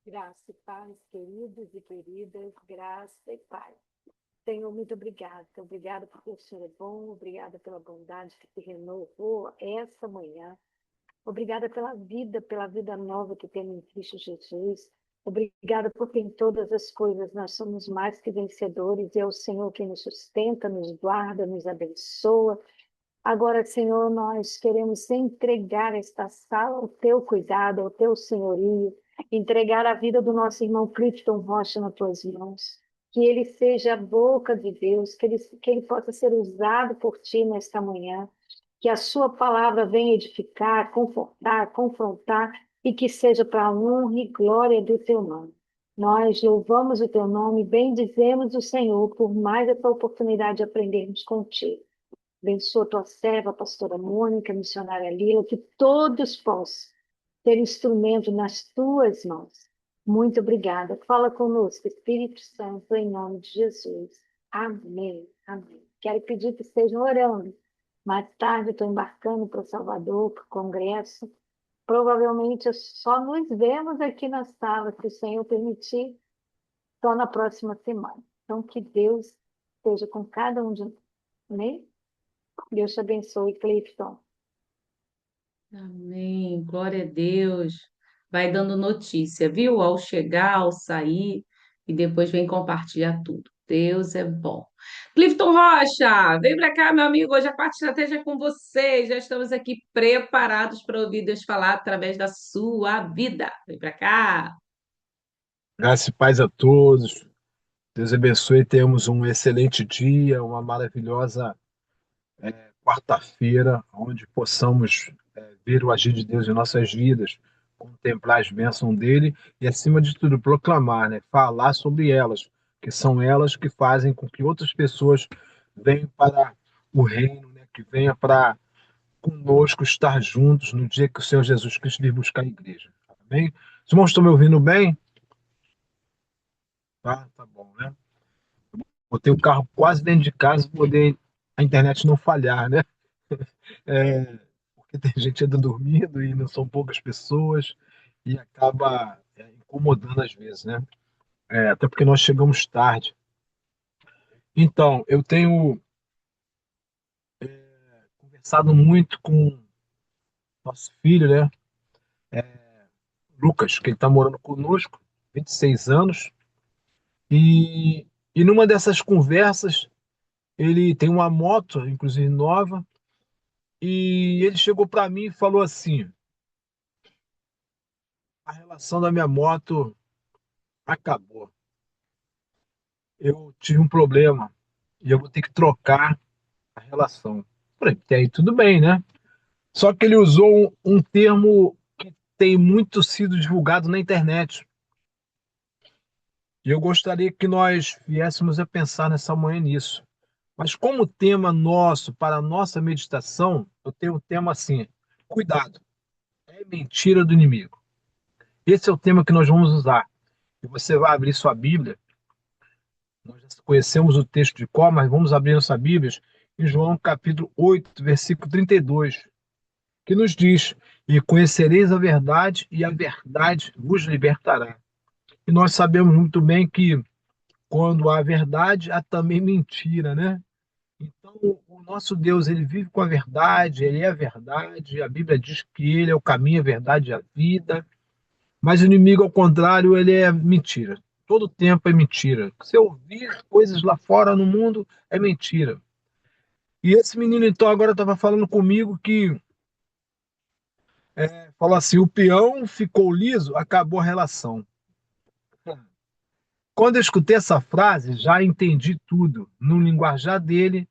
Graça e paz, queridos e queridas, graça e paz. Senhor, muito obrigada. Obrigada porque o Senhor é bom, obrigada pela bondade que te renovou essa manhã. Obrigada pela vida nova que temos em Cristo Jesus. Obrigada porque em todas as coisas nós somos mais que vencedores e é o Senhor que nos sustenta, nos guarda, nos abençoa. Agora, Senhor, nós queremos entregar esta sala ao teu cuidado, ao teu senhorio, entregar a vida do nosso irmão Clifton Rocha nas tuas mãos. Que ele seja a boca de Deus, que ele possa ser usado por ti nesta manhã, que a sua palavra venha edificar, confortar, confrontar e que seja para a honra e glória do teu nome. Nós louvamos o teu nome, bendizemos o Senhor por mais essa oportunidade de aprendermos contigo. Abençoa tua serva, a pastora Mônica, a missionária Lila, que todos possam ter instrumento nas tuas mãos. Muito obrigada. Fala conosco, Espírito Santo, em nome de Jesus. Amém. Amém. Quero pedir que estejam orando. Mais tarde eu estou embarcando para o Salvador, para o Congresso. Provavelmente só nos vemos aqui na sala, se o Senhor permitir, só na próxima semana. Então, que Deus esteja com cada um de nós. Amém? Deus te abençoe, Clifton. Amém. Glória a Deus. Vai dando notícia, viu? Ao chegar, ao sair, e depois vem compartilhar tudo. Deus é bom. Clifton Rocha, vem para cá, meu amigo. Hoje a parte estratégia é com você. Já estamos aqui preparados para ouvir Deus falar através da sua vida. Vem para cá. Graça e paz a todos. Deus abençoe. Temos um excelente dia, uma maravilhosa quarta-feira, onde possamos ver o agir de Deus em nossas vidas, contemplar as bênçãos dele e, acima de tudo, proclamar, né? Falar sobre elas, que são elas que fazem com que outras pessoas venham para o reino, né? Que venham para conosco estar juntos no dia que o Senhor Jesus Cristo vir buscar a igreja. Amém? Os irmãos estão me ouvindo bem? Tá bom, né? Botei o carro quase dentro de casa para poder a internet não falhar, né? É, porque tem gente ainda dormindo e não são poucas pessoas e acaba incomodando às vezes, né? Até porque nós chegamos tarde. Então, eu tenho conversado muito com nosso filho, né? Lucas, que ele está morando conosco, 26 anos, e, e numa dessas conversas, ele tem uma moto, inclusive nova, e ele chegou para mim e falou assim: a relação da minha moto acabou. Eu tive um problema e eu vou ter que trocar a relação. Falei, até aí tudo bem, né? Só que ele usou um termo que tem muito sido divulgado na internet. E eu gostaria que nós viéssemos a pensar nessa manhã nisso. Mas como tema nosso, para a nossa meditação, eu tenho o tema assim: cuidado, é mentira do inimigo. Esse é o tema que nós vamos usar. E você vai abrir sua Bíblia. Nós já conhecemos o texto de cor, mas vamos abrir nossa Bíblia em João capítulo 8, versículo 32, que nos diz: E conhecereis a verdade, e a verdade vos libertará. E nós sabemos muito bem que quando há verdade, há também mentira, né? Então, o nosso Deus, ele vive com a verdade, ele é a verdade. A Bíblia diz que ele é o caminho, a verdade e a vida. Mas o inimigo, ao contrário, ele é mentira. Todo tempo é mentira. Se eu ouvir coisas lá fora no mundo, é mentira. E esse menino, então, agora estava falando comigo que falou assim: o peão ficou liso, acabou a relação. Quando eu escutei essa frase, já entendi tudo. No linguajar dele,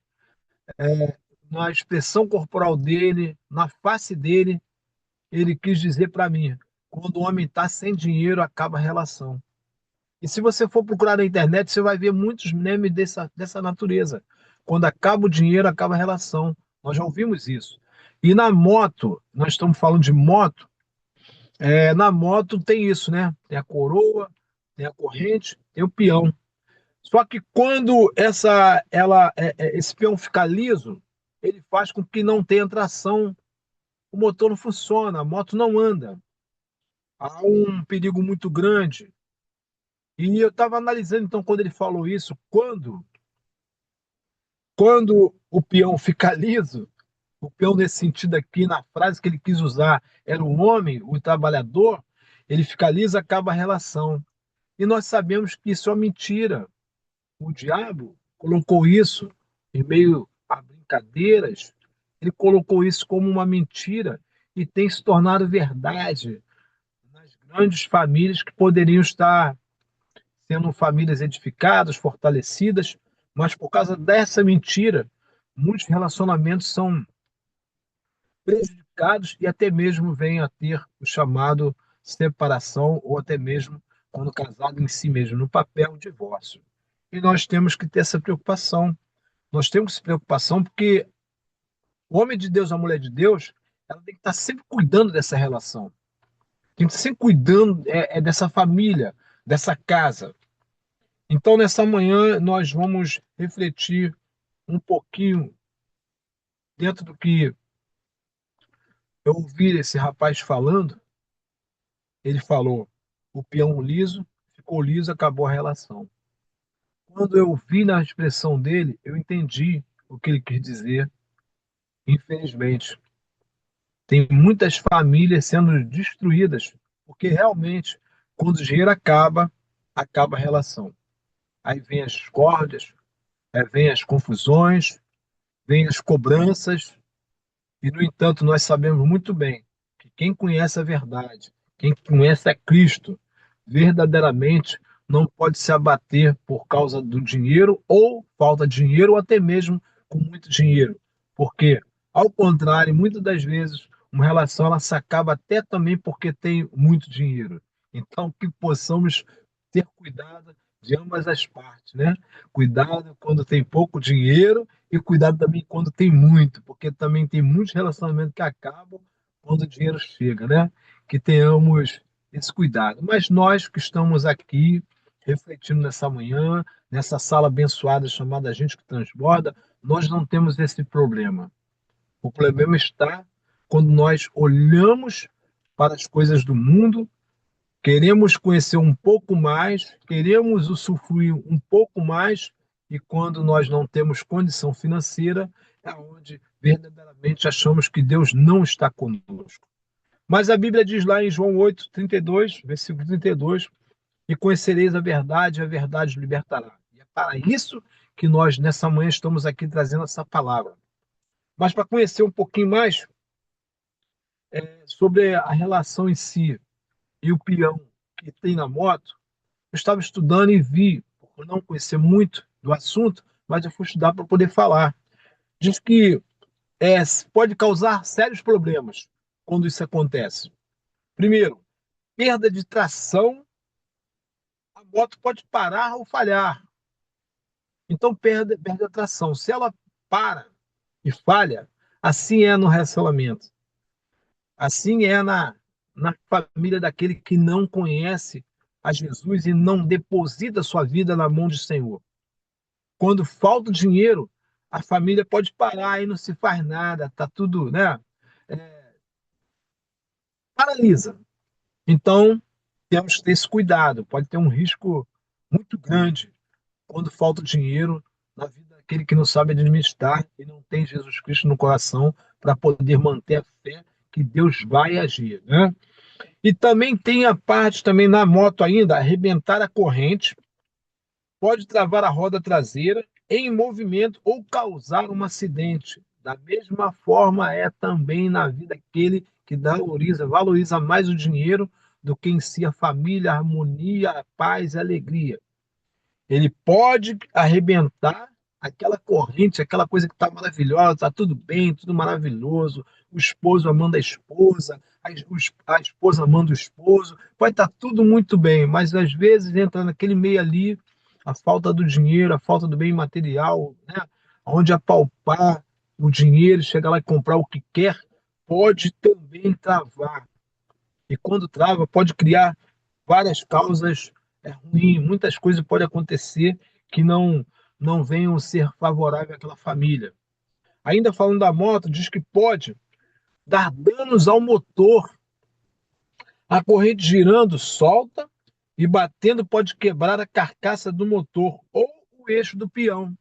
na expressão corporal dele, na face dele, ele quis dizer para mim: quando o homem está sem dinheiro, acaba a relação. E se você for procurar na internet, você vai ver muitos memes dessa natureza. Quando acaba o dinheiro, acaba a relação. Nós já ouvimos isso. E na moto, nós estamos falando de moto, na moto tem isso, né? Tem a coroa, tem a corrente, tem o peão. Só que quando esse peão fica liso, ele faz com que não tenha tração, o motor não funciona, a moto não anda. há um perigo muito grande. E eu estava analisando, então, quando ele falou isso, quando o peão fica liso, o peão nesse sentido aqui, na frase que ele quis usar, era o homem, o trabalhador, ele fica liso, acaba a relação. E nós sabemos que isso é uma mentira. O diabo colocou isso em meio a brincadeiras, ele colocou isso como uma mentira e tem se tornado verdade nas grandes famílias que poderiam estar sendo famílias edificadas, fortalecidas, mas por causa dessa mentira, muitos relacionamentos são prejudicados e até mesmo vêm a ter o chamado separação ou até mesmo, quando casado em si mesmo, no papel, divórcio. E nós temos que ter essa preocupação. Nós temos essa preocupação porque o homem de Deus, a mulher de Deus, ela tem que estar sempre cuidando dessa relação. Tem que estar sempre cuidando dessa família, dessa casa. Então, nessa manhã, nós vamos refletir um pouquinho dentro do que eu ouvi esse rapaz falando. Ele falou: o peão liso ficou liso, acabou a relação. Quando eu vi na expressão dele, eu entendi o que ele quis dizer. Infelizmente, tem muitas famílias sendo destruídas, porque realmente, quando o dinheiro acaba, acaba a relação. Aí vem as discórdias, aí vem as confusões, vem as cobranças, e, no entanto, nós sabemos muito bem que quem conhece a verdade, quem conhece a Cristo, verdadeiramente não pode se abater por causa do dinheiro ou falta de dinheiro ou até mesmo com muito dinheiro. Porque, ao contrário, muitas das vezes uma relação ela se acaba até também porque tem muito dinheiro. Então, que possamos ter cuidado de ambas as partes, né? Cuidado quando tem pouco dinheiro e cuidado também quando tem muito, porque também tem muitos relacionamentos que acabam quando o dinheiro chega, né? Que tenhamos esse cuidado. Mas nós que estamos aqui refletindo nessa manhã, nessa sala abençoada chamada Gente que Transborda, nós não temos esse problema. O problema está quando nós olhamos para as coisas do mundo, queremos conhecer um pouco mais, queremos usufruir um pouco mais, e quando nós não temos condição financeira, é onde verdadeiramente achamos que Deus não está conosco. Mas a Bíblia diz lá em João 8:32, versículo 32, e conhecereis a verdade os libertará. E é para isso que nós, nessa manhã, estamos aqui trazendo essa palavra. Mas para conhecer um pouquinho mais sobre a relação em si e o peão que tem na moto, eu estava estudando e vi, por não conhecer muito do assunto, mas eu fui estudar para poder falar. Diz que é, pode causar sérios problemas quando isso acontece. Primeiro, perda de tração, a moto pode parar ou falhar. Então, perde a tração. Se ela para e falha, assim é no relacionamento. Assim é na família daquele que não conhece a Jesus e não deposita sua vida na mão do Senhor. Quando falta dinheiro, a família pode parar e não se faz nada, tá tudo, né? Paralisa. Então, temos que ter esse cuidado. Pode ter um risco muito grande quando falta dinheiro na vida daquele que não sabe administrar e não tem Jesus Cristo no coração para poder manter a fé que Deus vai agir, né? E também tem a parte também na moto ainda, arrebentar a corrente, pode travar a roda traseira em movimento ou causar um acidente. Da mesma forma é também na vida aquele que valoriza mais o dinheiro do que em si a família, a harmonia, a paz e a alegria. Ele pode arrebentar aquela corrente, aquela coisa que está maravilhosa, está tudo bem, tudo maravilhoso, o esposo amando a esposa, a esposa amando o esposo, pode estar tudo muito bem, mas às vezes entra naquele meio ali a falta do dinheiro, a falta do bem material, né? Onde apalpar o dinheiro, chegar lá e comprar o que quer, pode também travar. E quando trava, pode criar várias causas ruins, muitas coisas podem acontecer que não venham ser favoráveis àquela família. Ainda falando da moto, diz que pode dar danos ao motor, A corrente girando solta e batendo pode quebrar a carcaça do motor ou o eixo do peão.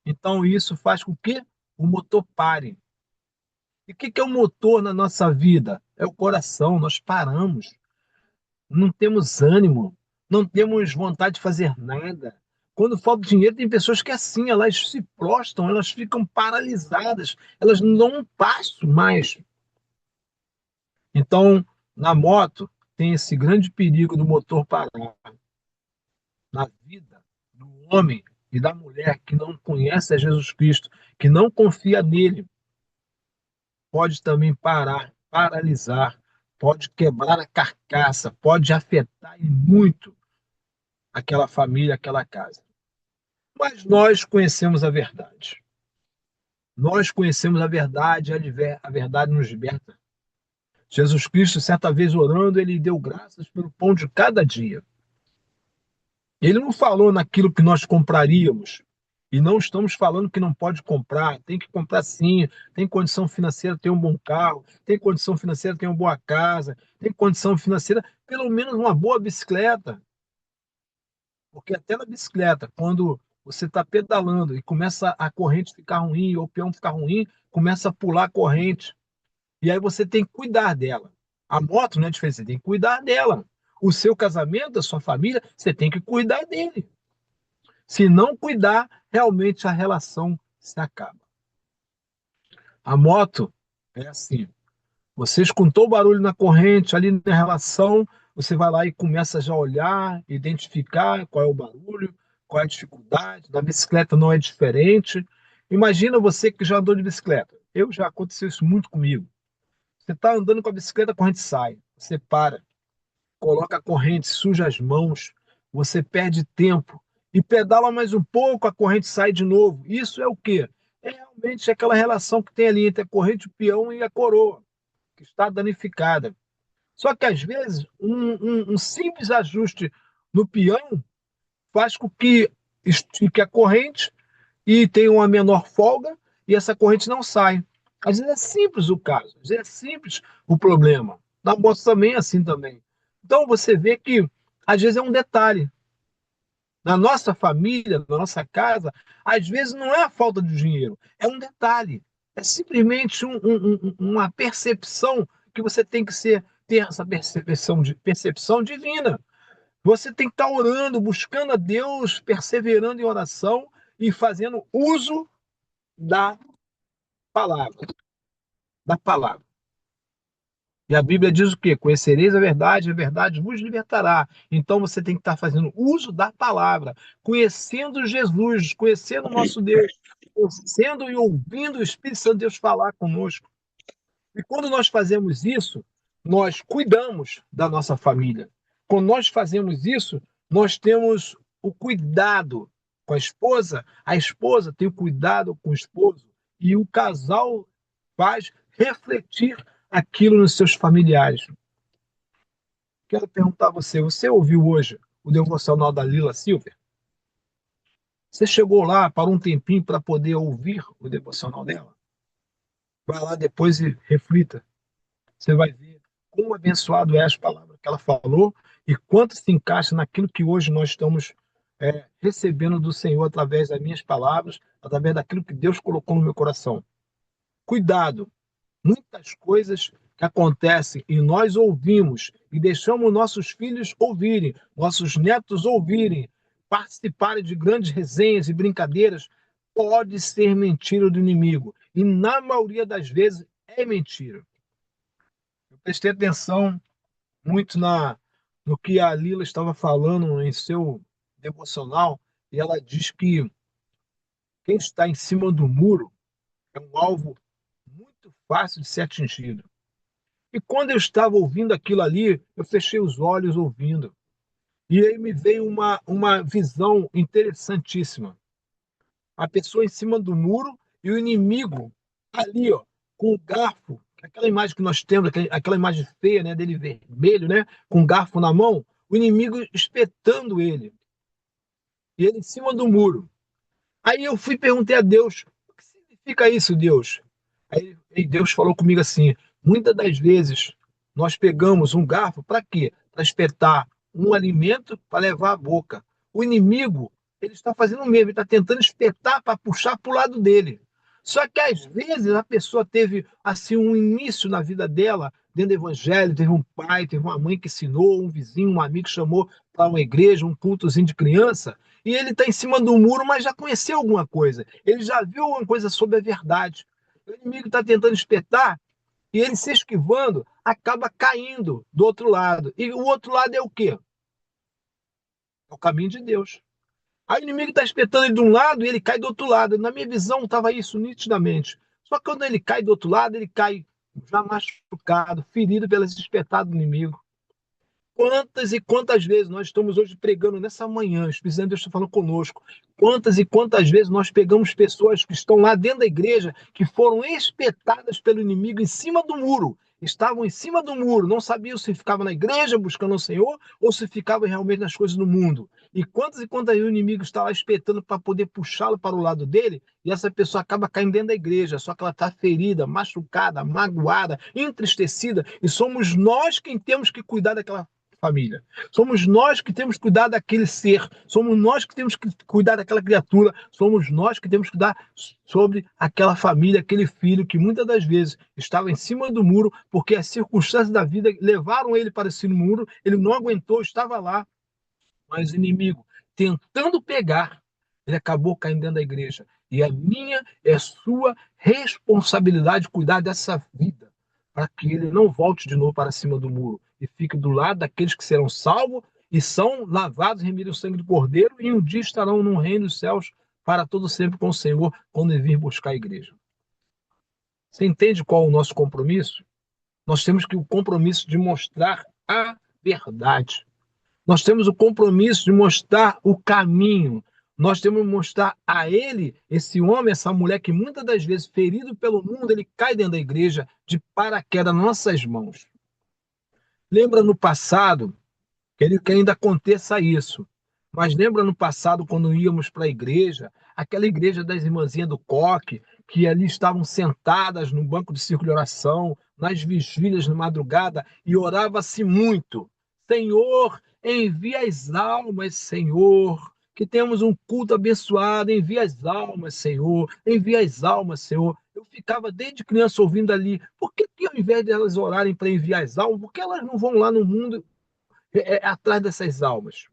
Então isso faz com que o motor pare. E o que é o motor na nossa vida? É o coração. Nós paramos, não temos ânimo, não temos vontade de fazer nada. Quando falta dinheiro, tem pessoas que assim, elas se prostram, elas ficam paralisadas, elas não passam mais. Então, na moto, tem esse grande perigo do motor parar. Na vida do homem e da mulher que não conhece a Jesus Cristo, que não confia nele, pode também parar, paralisar, pode quebrar a carcaça, pode afetar e muito aquela família, aquela casa. Mas nós conhecemos a verdade. Nós conhecemos a verdade, a verdade nos liberta. Jesus Cristo, certa vez orando, ele deu graças pelo pão de cada dia. Ele não falou naquilo que nós compraríamos. E não estamos falando que não pode comprar, tem que comprar sim, tem condição financeira, tem um bom carro, tem condição financeira, tem uma boa casa, tem condição financeira, pelo menos uma boa bicicleta. Porque até na bicicleta, quando você está pedalando e começa a corrente ficar ruim, ou o peão ficar ruim, começa a pular a corrente. E aí você tem que cuidar dela. A moto não é diferente, você tem que cuidar dela. O seu casamento, a sua família, você tem que cuidar dele. Se não cuidar, realmente a relação se acaba. A moto é assim. Você escutou o barulho na corrente, ali na relação, você vai lá e começa já a olhar, identificar qual é o barulho, qual é a dificuldade. Na bicicleta não é diferente. Imagina você que já andou de bicicleta. Eu já aconteceu isso muito comigo. Você está andando com a bicicleta, a corrente sai. Você para, coloca a corrente, suja as mãos, você perde tempo e pedala mais um pouco, a corrente sai de novo. Isso é o quê? É realmente aquela relação que tem ali entre a corrente, o peão e a coroa, que está danificada. Só que às vezes um simples ajuste no peão faz com que estique a corrente e tenha uma menor folga e essa corrente não sai. Às vezes é simples o caso, às vezes é simples o problema. Na moto também é assim também. Então você vê que às vezes é um detalhe. Na nossa família, na nossa casa, às vezes não é a falta de dinheiro, é um detalhe. É simplesmente uma percepção que você tem que ter essa percepção divina. Você tem que estar orando, buscando a Deus, perseverando em oração e fazendo uso da palavra, da palavra. E a Bíblia diz o quê? Conhecereis a verdade vos libertará. Então você tem que estar fazendo uso da palavra, conhecendo Jesus, conhecendo o nosso Deus, conhecendo e ouvindo o Espírito Santo de Deus falar conosco. E quando nós fazemos isso, nós cuidamos da nossa família. Quando nós fazemos isso, nós temos o cuidado com a esposa tem o cuidado com o esposo, e o casal faz refletir aquilo nos seus familiares. Quero perguntar a você, você ouviu hoje o devocional da Lila Silver? Você chegou lá, parou um tempinho para poder ouvir o devocional dela? Vai lá depois e reflita. Você vai ver quão abençoado é as palavras que ela falou e quanto se encaixa naquilo que hoje nós estamos recebendo do Senhor através das minhas palavras, através daquilo que Deus colocou no meu coração. Cuidado, muitas coisas que acontecem e nós ouvimos e deixamos nossos filhos ouvirem, nossos netos ouvirem, participarem de grandes resenhas e brincadeiras, pode ser mentira do inimigo. E na maioria das vezes é mentira. Eu prestei atenção muito no que a Lila estava falando em seu devocional, e ela diz que quem está em cima do muro é um alvo muito fácil de ser atingido. E quando eu estava ouvindo aquilo ali, eu fechei os olhos ouvindo. E aí me veio uma visão interessantíssima. A pessoa em cima do muro e o inimigo ali, ó, com o garfo, aquela imagem que nós temos, aquela imagem feia, né, dele vermelho, né, com o garfo na mão, o inimigo espetando ele. E ele em cima do muro. Aí eu fui e perguntei a Deus, o que significa isso, Deus? Aí Deus falou comigo assim, muitas das vezes Nós pegamos um garfo para quê? Para espetar um alimento para levar à boca. O inimigo, ele está fazendo o mesmo, ele está tentando espetar para puxar para o lado dele. Só que às vezes a pessoa teve assim um início na vida dela, dentro do evangelho, teve um pai, teve uma mãe que ensinou, um vizinho, um amigo que chamou para uma igreja, um cultozinho de criança, e ele está em cima do muro, mas já conheceu alguma coisa. Ele já viu alguma coisa sobre a verdade. O inimigo está tentando espetar e ele se esquivando, acaba caindo do outro lado. E o outro lado é o quê? É o caminho de Deus. Aí o inimigo está espetando ele de um lado e ele cai do outro lado. Na minha visão estava isso nitidamente. Só que quando ele cai do outro lado, ele cai já machucado, ferido pelas espetadas do inimigo. Quantas e quantas vezes nós estamos hoje pregando nessa manhã, o Espírito Santo de Deus está falando conosco. Quantas e quantas vezes nós pegamos pessoas que estão lá dentro da igreja, que foram espetadas pelo inimigo em cima do muro. Estavam em cima do muro, não sabiam se ficavam na igreja buscando o Senhor ou se ficavam realmente nas coisas do mundo. E quantas vezes o inimigo está lá espetando para poder puxá-lo para o lado dele, e essa pessoa acaba caindo dentro da igreja, só que ela está ferida, machucada, magoada, entristecida, e somos nós quem temos que cuidar daquela família. Somos nós que temos que cuidar daquele ser, somos nós que temos que cuidar daquela criatura, somos nós que temos que cuidar sobre aquela família, aquele filho que muitas das vezes estava em cima do muro, porque as circunstâncias da vida levaram ele para esse muro, ele não aguentou, estava lá, mas o inimigo, tentando pegar, ele acabou caindo dentro da igreja. E a minha é sua responsabilidade cuidar dessa vida, para que ele não volte de novo para cima do muro e fique do lado daqueles que serão salvos e são lavados, remidos o sangue do Cordeiro, e um dia estarão no reino dos céus para todo sempre com o Senhor, quando ele vir buscar a igreja. Você entende qual é o nosso compromisso? Nós temos que o compromisso de mostrar a verdade. Nós temos o compromisso de mostrar o caminho. Nós temos que mostrar a ele, esse homem, essa mulher, que muitas das vezes, ferido pelo mundo, ele cai dentro da igreja de paraquedas nas nossas mãos. Lembra no passado, quero que ainda aconteça isso, mas lembra no passado, quando íamos para a igreja, aquela igreja das irmãzinhas do coque, que ali estavam sentadas no banco de círculo de oração, nas vigílias de madrugada, e orava-se muito. Senhor, envia as almas, Senhor, que temos um culto abençoado, envia as almas, Senhor, envia as almas, Senhor. Eu ficava desde criança ouvindo ali, por que ao invés de elas orarem para enviar as almas, por que elas não vão lá no mundo atrás dessas almas?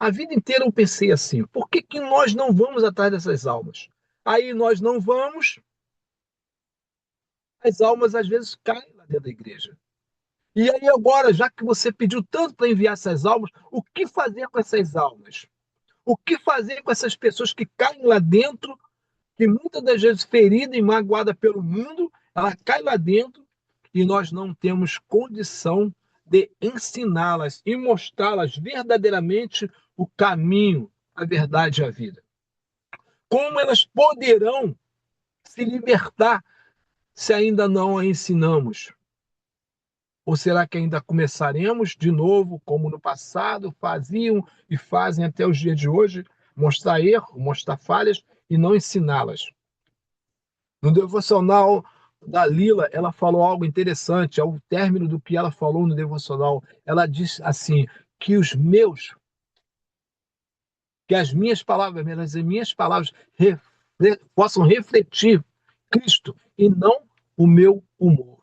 A vida inteira eu pensei assim, por que nós não vamos atrás dessas almas? Aí nós não vamos, as almas às vezes caem lá dentro da igreja. E aí agora, já que você pediu tanto para enviar essas almas, o que fazer com essas almas? O que fazer com essas pessoas que caem lá dentro, que muitas das vezes ferida e magoada pelo mundo, ela cai lá dentro e nós não temos condição de ensiná-las e mostrá-las verdadeiramente o caminho, a verdade e a vida. Como elas poderão se libertar se ainda não a ensinamos? Ou será que ainda começaremos de novo, como no passado faziam e fazem até os dias de hoje, mostrar erro, mostrar falhas e não ensiná-las? No devocional da Lila, ela falou algo interessante, ao término do que ela falou no devocional, ela disse assim, que as minhas palavras possam refletir Cristo e não o meu humor.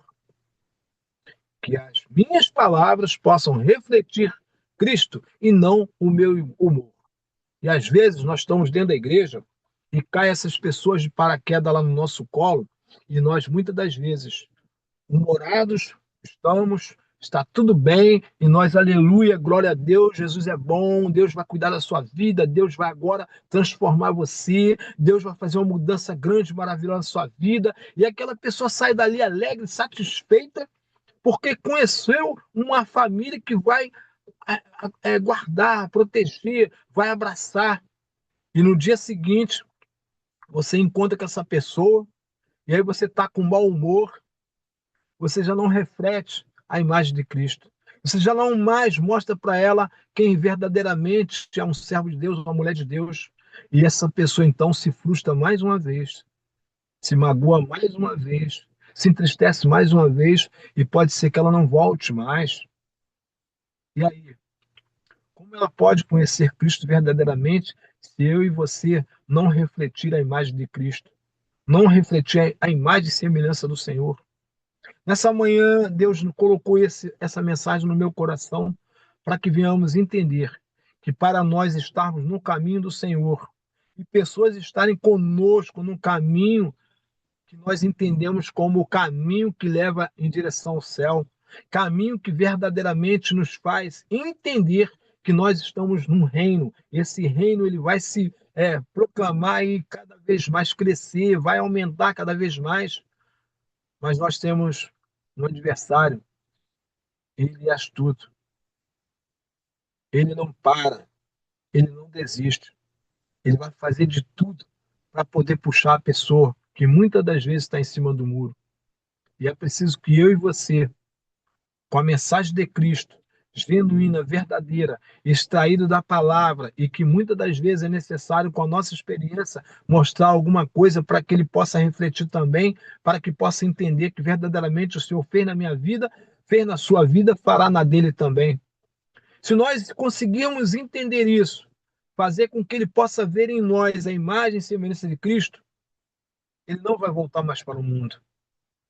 Que as minhas palavras possam refletir Cristo e não o meu humor. E às vezes nós estamos dentro da igreja e caem essas pessoas de paraquedas lá no nosso colo e nós muitas das vezes humorados estamos, está tudo bem e nós, aleluia, glória a Deus, Jesus é bom, Deus vai cuidar da sua vida, Deus vai agora transformar você, Deus vai fazer uma mudança grande, maravilhosa na sua vida, e aquela pessoa sai dali alegre, satisfeita, porque conheceu uma família que vai guardar, proteger, vai abraçar. E no dia seguinte, você encontra com essa pessoa, e aí você está com mau humor, você já não reflete a imagem de Cristo. Você já não mais mostra para ela quem verdadeiramente é um servo de Deus, uma mulher de Deus. E essa pessoa então se frustra mais uma vez, se magoa mais uma vez, se entristece mais uma vez e pode ser que ela não volte mais. E aí, como ela pode conhecer Cristo verdadeiramente se eu e você não refletir a imagem de Cristo, não refletir a imagem e semelhança do Senhor? Nessa manhã, Deus colocou essa mensagem no meu coração para que venhamos entender que para nós estarmos no caminho do Senhor e pessoas estarem conosco no caminho que nós entendemos como o caminho que leva em direção ao céu, caminho que verdadeiramente nos faz entender que nós estamos num reino. Esse reino ele vai se proclamar e cada vez mais crescer, vai aumentar cada vez mais. Mas nós temos um adversário, ele é astuto, ele não para, ele não desiste, ele vai fazer de tudo para poder puxar a pessoa que muitas das vezes está em cima do muro. E é preciso que eu e você, com a mensagem de Cristo, genuína, verdadeira, extraído da palavra, e que muitas das vezes é necessário, com a nossa experiência, mostrar alguma coisa para que ele possa refletir também, para que possa entender que verdadeiramente o Senhor fez na minha vida, fez na sua vida, fará na dele também. Se nós conseguirmos entender isso, fazer com que ele possa ver em nós a imagem e semelhança de Cristo, ele não vai voltar mais para o mundo.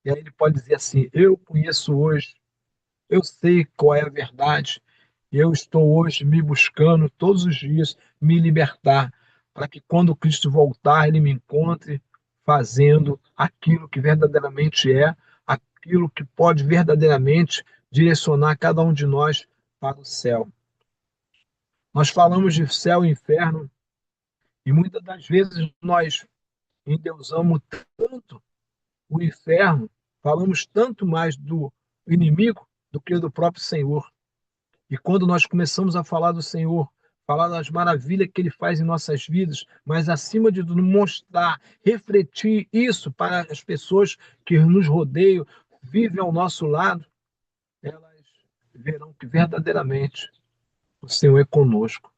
E aí ele pode dizer assim: eu conheço hoje, eu sei qual é a verdade, eu estou hoje me buscando todos os dias me libertar, para que quando Cristo voltar, ele me encontre fazendo aquilo que verdadeiramente é, aquilo que pode verdadeiramente direcionar cada um de nós para o céu. Nós falamos de céu e inferno e muitas das vezes nós endeusamos tanto o inferno, falamos tanto mais do inimigo do que do próprio Senhor. E quando nós começamos a falar do Senhor, falar das maravilhas que ele faz em nossas vidas, mas acima de tudo mostrar, refletir isso para as pessoas que nos rodeiam, vivem ao nosso lado, elas verão que verdadeiramente o Senhor é conosco.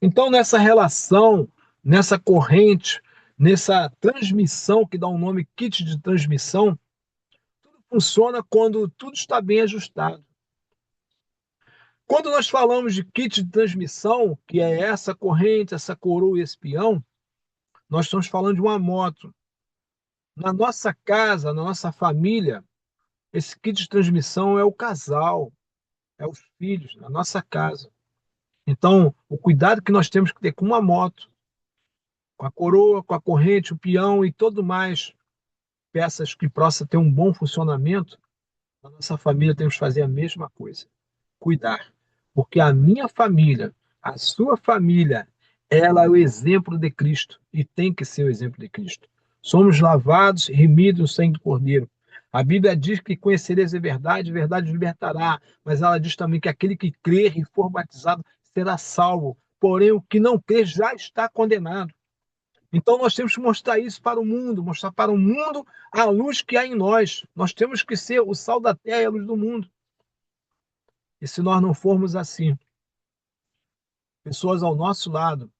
Então, nessa relação, nessa corrente, nessa transmissão, que dá um nome kit de transmissão, tudo funciona quando tudo está bem ajustado. Quando nós falamos de kit de transmissão, que é essa corrente, essa coroa e esse peão, nós estamos falando de uma moto. Na nossa casa, na nossa família, esse kit de transmissão é o casal, é os filhos, na nossa casa. Então, o cuidado que nós temos que ter com uma moto, com a coroa, com a corrente, o peão e tudo mais, peças que possam ter um bom funcionamento, na nossa família temos que fazer a mesma coisa. Cuidar. Porque a minha família, a sua família, ela é o exemplo de Cristo e tem que ser o exemplo de Cristo. Somos lavados, remidos no sangue do Cordeiro. A Bíblia diz que conhecereis a verdade libertará. Mas ela diz também que aquele que crer e for batizado será salvo. Porém, o que não crer já está condenado. Então nós temos que mostrar isso para o mundo, mostrar para o mundo a luz que há em nós. Nós temos que ser o sal da terra e a luz do mundo. E se nós não formos assim, pessoas ao nosso lado,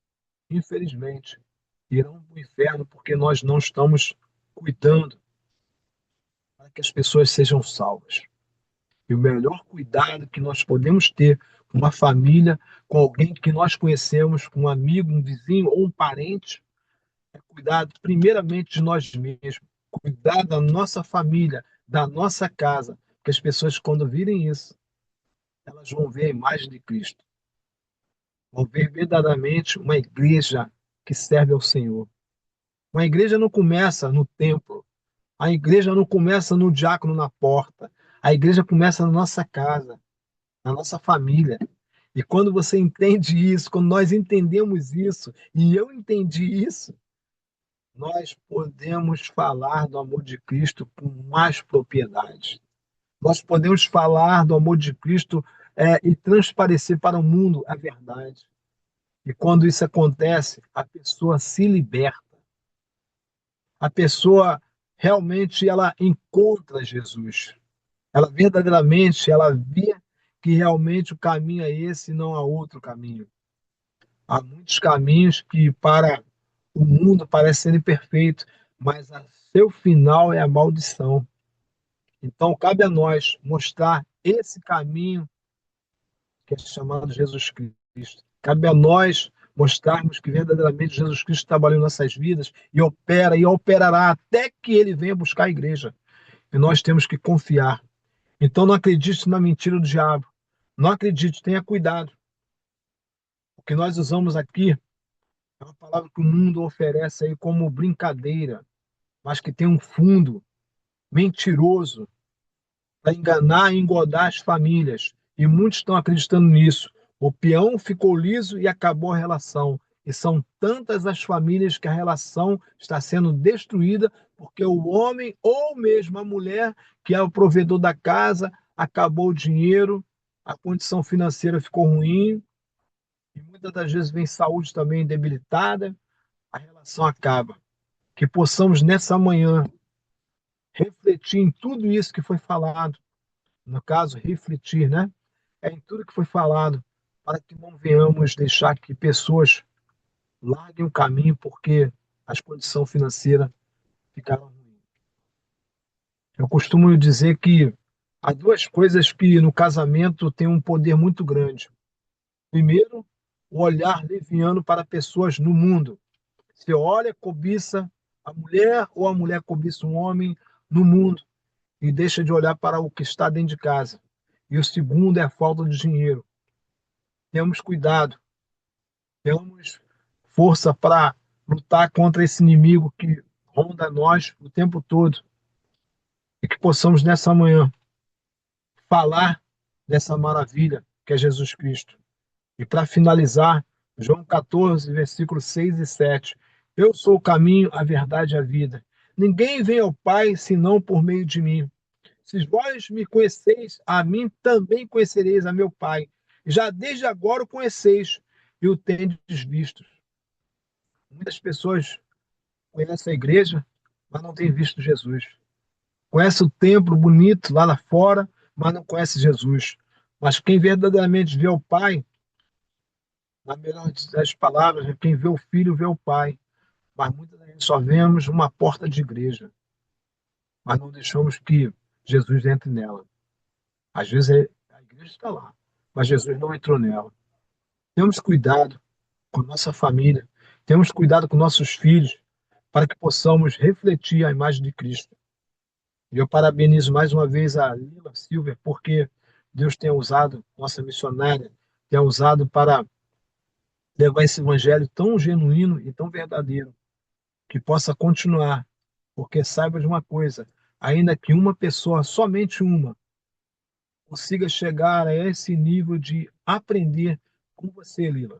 infelizmente, irão para o inferno porque nós não estamos cuidando para que as pessoas sejam salvas. E o melhor cuidado que nós podemos ter com uma família, com alguém que nós conhecemos, com um amigo, um vizinho ou um parente, é cuidar primeiramente de nós mesmos, cuidar da nossa família, da nossa casa, que as pessoas, quando virem isso, elas vão ver a imagem de Cristo, vão ver verdadeiramente uma igreja que serve ao Senhor. Uma igreja não começa no templo, a igreja não começa no diácono na porta, a igreja começa na nossa casa, na nossa família. E quando você entende isso, quando nós entendemos isso, e eu entendi isso, nós podemos falar do amor de Cristo com mais propriedade. Nós podemos falar do amor de Cristo e transparecer para o mundo a verdade. E quando isso acontece, a pessoa se liberta. A pessoa realmente ela encontra Jesus. Ela verdadeiramente ela vê que realmente o caminho é esse e não há outro caminho. Há muitos caminhos que para o mundo parecem serem perfeitos, mas a seu final é a maldição. Então, cabe a nós mostrar esse caminho que é chamado Jesus Cristo. Cabe a nós mostrarmos que verdadeiramente Jesus Cristo trabalhou em nossas vidas e opera e operará até que ele venha buscar a igreja. E nós temos que confiar. Então, não acredite na mentira do diabo. Não acredite, tenha cuidado. O que nós usamos aqui é uma palavra que o mundo oferece aí como brincadeira, mas que tem um fundo mentiroso para enganar e engodar as famílias. E muitos estão acreditando nisso. O peão ficou liso e acabou a relação. E são tantas as famílias que a relação está sendo destruída porque o homem ou mesmo a mulher, que é o provedor da casa, acabou o dinheiro, a condição financeira ficou ruim, e muitas das vezes vem saúde também debilitada, a relação acaba. Que possamos nessa manhã refletir em tudo isso que foi falado, no caso, refletir, né? É em tudo que foi falado, para que não venhamos deixar que pessoas larguem o caminho porque as condições financeiras ficaram ruins. Eu costumo dizer que há duas coisas que no casamento têm um poder muito grande. Primeiro, o olhar leviano para pessoas no mundo. Você olha, cobiça a mulher ou a mulher cobiça um homem no mundo e deixa de olhar para o que está dentro de casa. E o segundo é a falta de dinheiro. Temos cuidado, temos força para lutar contra esse inimigo que ronda nós o tempo todo e que possamos nessa manhã falar dessa maravilha que é Jesus Cristo. E para finalizar, João 14, versículos 6 e 7. Eu sou o caminho, a verdade e a vida. Ninguém vem ao Pai senão por meio de mim. Se vós me conheceis, a mim também conhecereis a meu Pai. Já desde agora o conheceis e o tendes visto. Muitas pessoas conhecem a igreja, mas não têm visto Jesus. Conhece o templo bonito lá fora, mas não conhece Jesus. Mas quem verdadeiramente vê o Pai, na melhor das palavras, quem vê o Filho vê o Pai. Mas muitas vezes só vemos uma porta de igreja, mas não deixamos que Jesus entre nela. Às vezes a igreja está lá, mas Jesus não entrou nela. Temos cuidado com nossa família, temos cuidado com nossos filhos, para que possamos refletir a imagem de Cristo. E eu parabenizo mais uma vez a Lila Silver, porque Deus tem usado, nossa missionária, tem usado para levar esse evangelho tão genuíno e tão verdadeiro, que possa continuar. Porque saiba de uma coisa, ainda que uma pessoa, somente uma, consiga chegar a esse nível de aprender com você, Lila,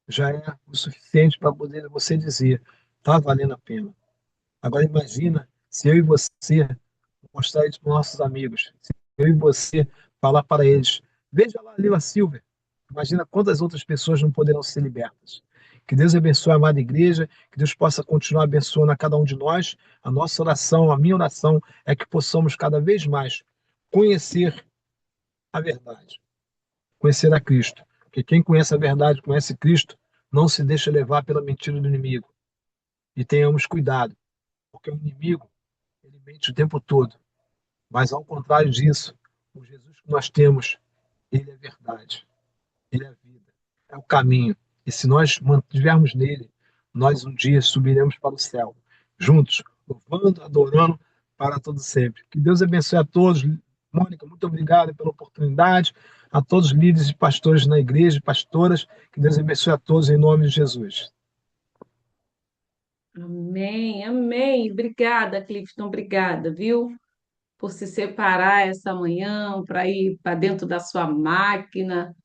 já é o suficiente para poder você dizer, está valendo a pena. Agora imagina se eu e você mostrar isso para os nossos amigos, se eu e você falar para eles, veja lá a Lila Silver, imagina quantas outras pessoas não poderão ser libertas. Que Deus abençoe a amada igreja, que Deus possa continuar abençoando a cada um de nós. A nossa oração, a minha oração é que possamos cada vez mais conhecer a verdade, conhecer a Cristo. Porque quem conhece a verdade, conhece Cristo, não se deixa levar pela mentira do inimigo. E tenhamos cuidado, porque o inimigo, ele mente o tempo todo. Mas ao contrário disso, o Jesus que nós temos, ele é verdade, ele é a vida, é o caminho. E se nós mantivermos nele, nós um dia subiremos para o céu, juntos, louvando, adorando para todo sempre. Que Deus abençoe a todos. Mônica, muito obrigado pela oportunidade. A todos os líderes e pastores na igreja, pastoras, que Deus abençoe a todos em nome de Jesus. Amém, amém. Obrigada, Clifton, obrigada, viu? Por se separar essa manhã para ir para dentro da sua máquina.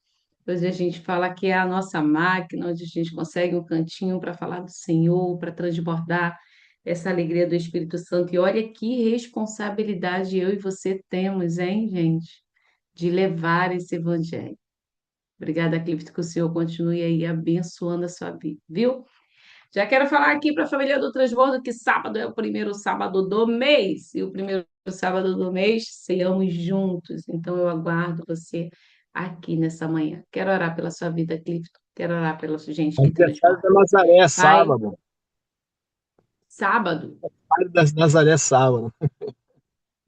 Hoje a gente fala que é a nossa máquina, onde a gente consegue um cantinho para falar do Senhor, para transbordar essa alegria do Espírito Santo. E olha que responsabilidade eu e você temos, hein, gente, de levar esse evangelho. Obrigada, Clifton, que o Senhor continue aí abençoando a sua vida, viu? Já quero falar aqui para a família do Transbordo que sábado é o primeiro sábado do mês. E o primeiro sábado do mês, ceiamos juntos. Então eu aguardo você aqui nessa manhã. Quero orar pela sua vida, Clifton. Quero orar pela gente que Aniversário transborda. da Nazaré, Pai, sábado. sábado. Aniversário das Nazaré sábado.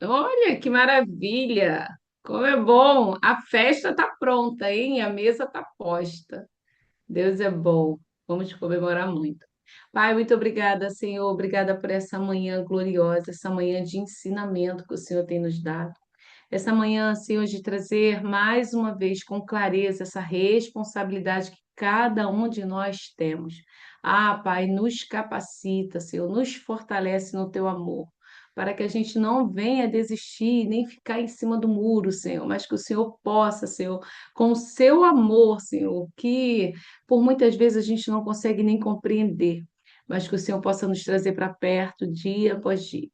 Olha que maravilha! Como é bom! A festa está pronta, hein? A mesa está posta. Deus é bom. Vamos comemorar muito. Pai, muito obrigada, Senhor. Obrigada por essa manhã gloriosa, essa manhã de ensinamento que o Senhor tem nos dado. Essa manhã, Senhor, de trazer mais uma vez com clareza essa responsabilidade que cada um de nós temos. Ah, Pai, nos capacita, Senhor, nos fortalece no teu amor, para que a gente não venha desistir, nem ficar em cima do muro, Senhor, mas que o Senhor possa, Senhor, com o seu amor, Senhor, que por muitas vezes a gente não consegue nem compreender, mas que o Senhor possa nos trazer para perto dia após dia.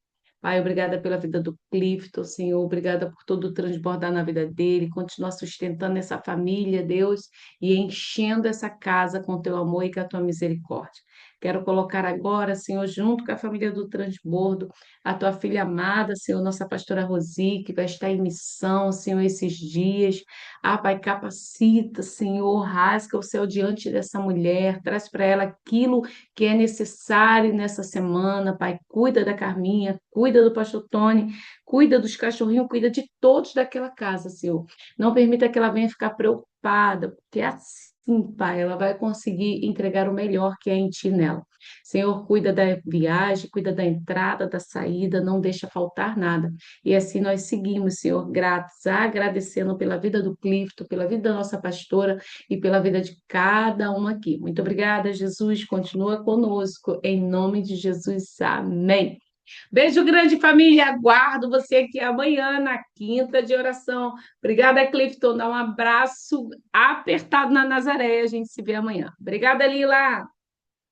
Pai, obrigada pela vida do Clifton, Senhor. Obrigada por todo o transbordar na vida dele. Continua sustentando essa família, Deus, e enchendo essa casa com teu amor e com a tua misericórdia. Quero colocar agora, Senhor, junto com a família do Transbordo, a tua filha amada, Senhor, nossa pastora Rosi, que vai estar em missão, Senhor, esses dias. Ah, Pai, capacita, Senhor, rasga o céu diante dessa mulher, traz para ela aquilo que é necessário nessa semana, Pai. Cuida da Carminha, cuida do pastor Tony, cuida dos cachorrinhos, cuida de todos daquela casa, Senhor. Não permita que ela venha ficar preocupada, porque é assim, Pai, ela vai conseguir entregar o melhor que é em Ti nela. Senhor, cuida da viagem, cuida da entrada, da saída, não deixa faltar nada. E assim nós seguimos, Senhor, gratos, agradecendo pela vida do Clifton, pela vida da nossa pastora e pela vida de cada um aqui. Muito obrigada, Jesus. Continua conosco. Em nome de Jesus. Amém. Beijo grande, família. Aguardo você aqui amanhã, na quinta de oração. Obrigada, Clifton. Dá um abraço apertado na Nazaré. A gente se vê amanhã. Obrigada, Lila.